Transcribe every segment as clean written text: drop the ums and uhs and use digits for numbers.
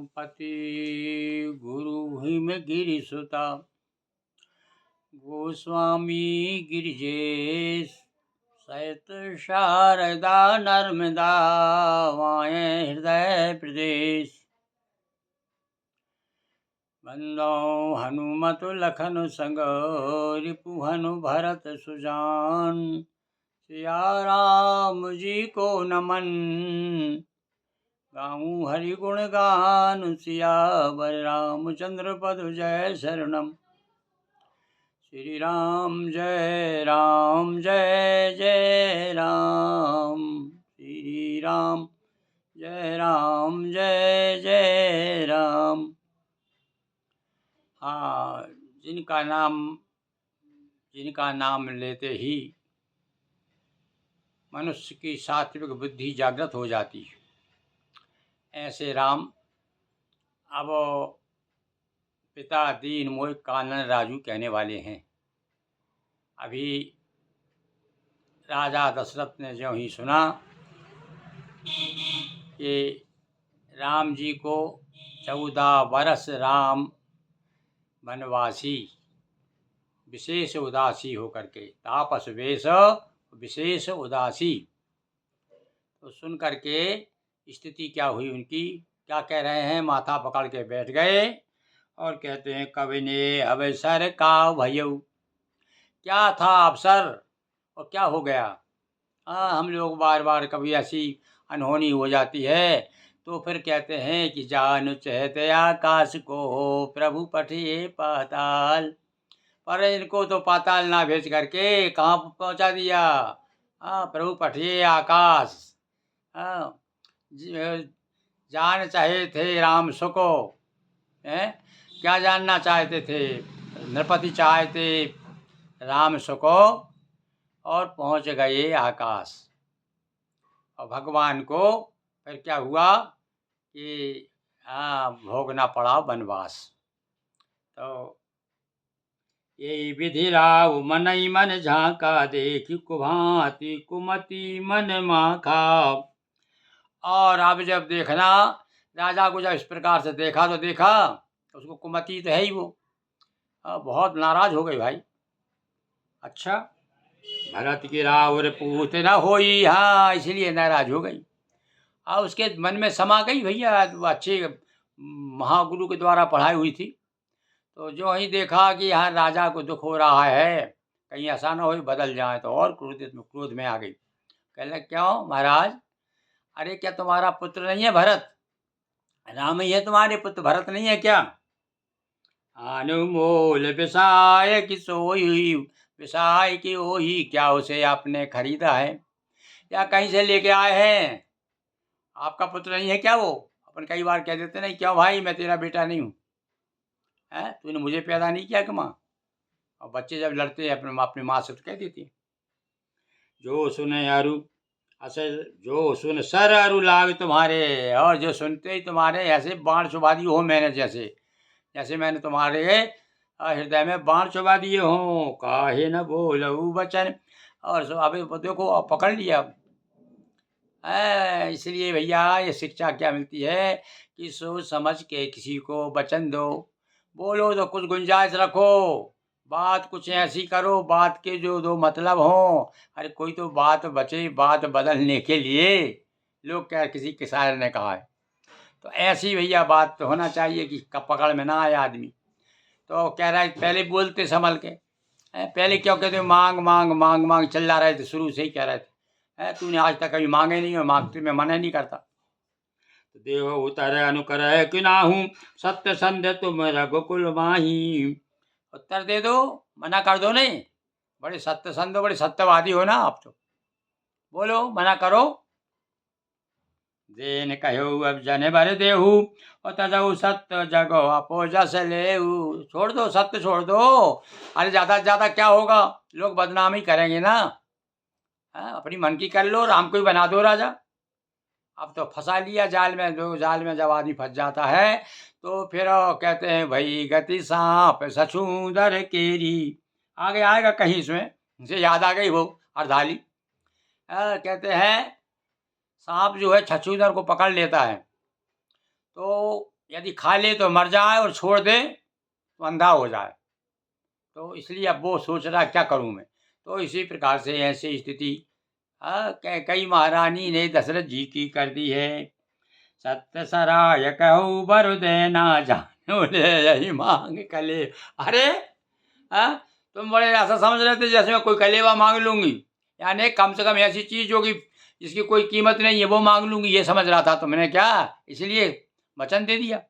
रामपति गुरु him गिरिसुता Goswami Girijesh सहित शारदा नर्मदा वाये हृदय प्रदेश। बंदो हनुमत लखन संग रिपुहनु भरत सुजान सिया राम जी को नमन गाऊं हरि गुण गान सियावर रामचंद्र पद जय शरणम। श्री राम जय राम जय जय राम श्री राम जय जय राम। हाँ, जिनका नाम लेते ही मनुष्य की सात्विक बुद्धि जागृत हो जाती है, ऐसे राम अब पिता दीन मोह कानन राजू कहने वाले हैं। अभी राजा दशरथ ने जो ही सुना कि राम जी को 14 वर्ष राम वनवासी विशेष उदासी होकर के तापस वेश विशेष उदासी, तो सुन करके स्थिति क्या हुई उनकी, क्या कह रहे हैं, माथा पकड़ के बैठ गए और कहते हैं कवि ने अवसर का भयऊ। क्या था अवसर और क्या हो गया। हम लोग बार बार कभी ऐसी अनहोनी हो जाती है तो फिर कहते हैं कि जान चहते आकाश को प्रभु पठिए पाताल, पर इनको तो पाताल ना भेज करके कहाँ पहुँचा दिया। प्रभु पठिए आकाश। जान चाहे थे राम सुको, क्या जानना चाहते थे, नृपति चाहते राम सुको और पहुंच गए आकाश। और भगवान को फिर क्या हुआ कि भोगना पड़ा वनवास। तो ये विधि राव मन ही मन झांका देखी कुभांति कुमति मन माखा। और अब जब देखना, राजा को जब इस प्रकार से देखा तो देखा उसको कुमति तो है ही वो, बहुत नाराज हो गई भाई। अच्छा, भरत की रावर पूत न होई, हाँ इसलिए नाराज हो गई। और उसके मन में समा गई भैया, अच्छे महागुरु के द्वारा पढ़ाई हुई थी। तो जो ही देखा कि यहाँ राजा को दुख हो रहा है, कहीं ऐसा ना हो बदल जाए, तो और क्रोध में आ गई। कहने क्यों महाराज, अरे क्या तुम्हारा पुत्र नहीं है भरत, राम ही है तुम्हारे पुत्र, भरत नहीं है क्या। अनुमोल विषाय की सोई, विषाय की ओही, क्या उसे आपने खरीदा है या कहीं से लेके आए हैं, आपका पुत्र नहीं है क्या वो। अपन कई बार कह देते नहीं, क्यों भाई मैं तेरा बेटा नहीं हूँ, तूने मुझे पैदा नहीं किया कि माँ। और बच्चे जब लड़ते हैं अपनी माँ से तो कह देती है। जो सुने अरु जो सुन सर अरु लाग तुम्हारे, और जो सुनते ही तुम्हारे ऐसे बाण चुभा दिए हो मैंने, जैसे मैंने तुम्हारे हृदय में बाण चुभा दिए हो। काहे न बोलऊ वचन, और अभी देखो पकड़ लिया। इसलिए भैया ये शिक्षा क्या मिलती है कि सोच समझ के किसी को वचन दो, बोलो तो कुछ गुंजाइश रखो, बात कुछ ऐसी करो बात के जो दो मतलब हो। अरे कोई तो बात बचे, बात बदलने के लिए लोग क्या, किसी के शायर ने कहा है, तो ऐसी भैया बात तो होना चाहिए कि पकड़ में ना आए आदमी। तो कह रहा है पहले बोलते संभल के, पहले क्यों कहते मांग मांग मांग मांग चला रहे थे, शुरू से ही कह रहे थे, तूने आज तक कभी मांगे नहीं हो, मांगते में मना नहीं करता। तो देव उतर अनुकर कि नाहू सत्य संध्य तुम रघुकुल माही, उत्तर दे दो, मना कर दो नहीं, बड़े सत्य संत, बड़े सत्यवादी हो ना आप, तो बोलो मना करो। देन कहो अब जने भर देहू और तजऊ सत्य जगो अपो जस लेहू, छोड़ दो सत्य छोड़ दो। अरे ज़्यादा से ज़्यादा क्या होगा, लोग बदनामी करेंगे ना। अपनी मन की कर लो, राम को ही बना दो राजा। अब तो फंसा लिया जाल में, जो जाल में जब आदमी फंस जाता है तो फिर कहते हैं भाई गति सांप सछूंदर केरी, आगे आएगा कहीं इसमें, मुझे याद आ गई वो अर्धाली। कहते हैं सांप जो है छछूंदर को पकड़ लेता है, तो यदि खा ले तो मर जाए और छोड़ दे तो अंधा हो जाए। तो इसलिए अब वो सोच रहा क्या करूँ मैं। तो इसी प्रकार से ऐसी स्थिति कई महारानी ने दशरथ जी की कर दी है। सत्य सराय कहूँ बर देना जानो ले यही मांग कले। अरे तुम बड़े ऐसा समझ रहे थे जैसे मैं कोई कलेवा मांग लूंगी, यानी कम से कम ऐसी चीज जो कि जिसकी कोई कीमत नहीं है वो मांग लूंगी, ये समझ रहा था तुमने क्या? इसलिए वचन दे दिया।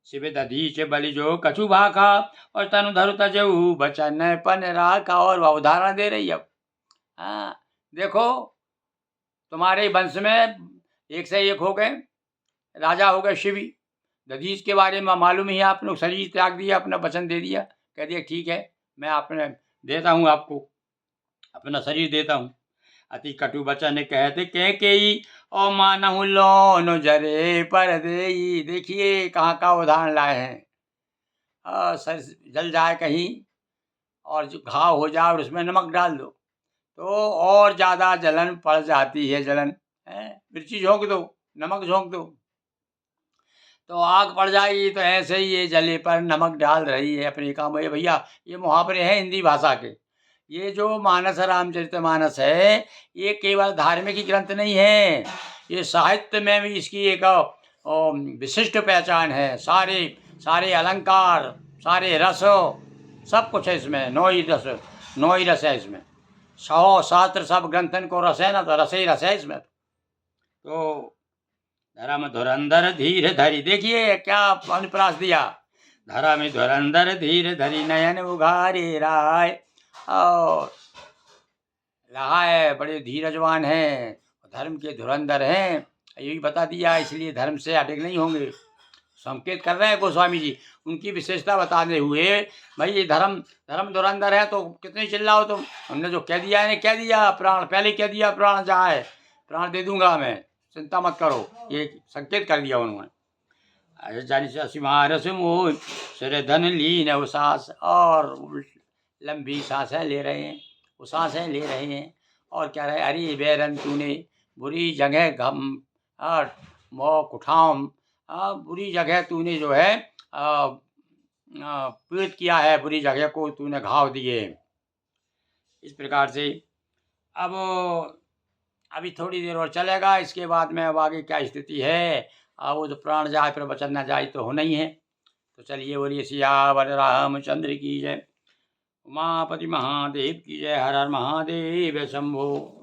शिव दधीच बलि जो कछु भाखा और तनु धरु तजऊ बचन पन राखा। और वह उदाहरण दे रही है अब। देखो तुम्हारे वंश में एक से एक हो गए राजा, हो गए शिवी। दधीच के बारे में मालूम ही है, आप लोग शरीर त्याग दिया, अपना वचन दे दिया, कह दिया ठीक है मैं अपने देता हूँ, आपको अपना शरीर देता हूँ। अति कटु वचन कहते कैकेयी और मानहु लोन जरे पर देई। देखिए कहाँ का उदाहरण लाए हैं। सर जल जाए कहीं और जो घाव हो जाए और उसमें नमक डाल दो तो और ज़्यादा जलन पड़ जाती है। जलन है, मिर्ची झोंक दो, नमक झोंक दो तो आग पड़ जाएगी। तो ऐसे ही ये जले पर नमक डाल रही है अपने काम में। भैया ये मुहावरे हैं हिंदी भाषा के। ये जो मानस रामचरितमानस है ये केवल धार्मिक ही ग्रंथ नहीं है, ये साहित्य में भी इसकी एक विशिष्ट पहचान है। सारे सारे अलंकार, सारे रस, सब कुछ है इसमें। 9 ही रस है इसमें। 100 शास्त्र सब ग्रंथन को रस है ना, तो रस ही रस है इसमें। तो धर्म धुरंधर धीर धरी, देखिए क्या अनुप्रास दिया। धर्म धुरंधर धीर धरी नयन उघारे राय। और रहाय बड़े धीरजवान हैं, धर्म के धुरंधर हैं, यही बता दिया। इसलिए धर्म से अडिग नहीं होंगे। संकेत कर रहे हैं गोस्वामी जी, उनकी विशेषता बताते हुए। भाई ये धर्म धुरंधर है तो कितने चिल्लाओ तुम। हमने जो कह दिया है, कह दिया प्राण, पहले कह दिया प्राण जाए प्राण दे दूंगा मैं, चिंता मत करो, ये संकेत कर दिया उन्होंने। जानी मोह सिर धन लीन उसास, और लंबी सांसें ले रहे हैं, वो सांसें ले रहे हैं और क्या रहे। अरे बैरन तूने बुरी जगह गम मौक उठाम, बुरी जगह तूने जो है पीड़ित किया है, बुरी जगह को तूने घाव दिए। इस प्रकार से अब अभी थोड़ी देर और चलेगा, इसके बाद में अब आगे क्या स्थिति है। वो जो प्राण जाए पर वचन न जाए तो होना ही है। तो चलिए बोलिए सियावर रामचंद्र की जय, उमापति महादेव की जय। हर हर महादेव शंभो।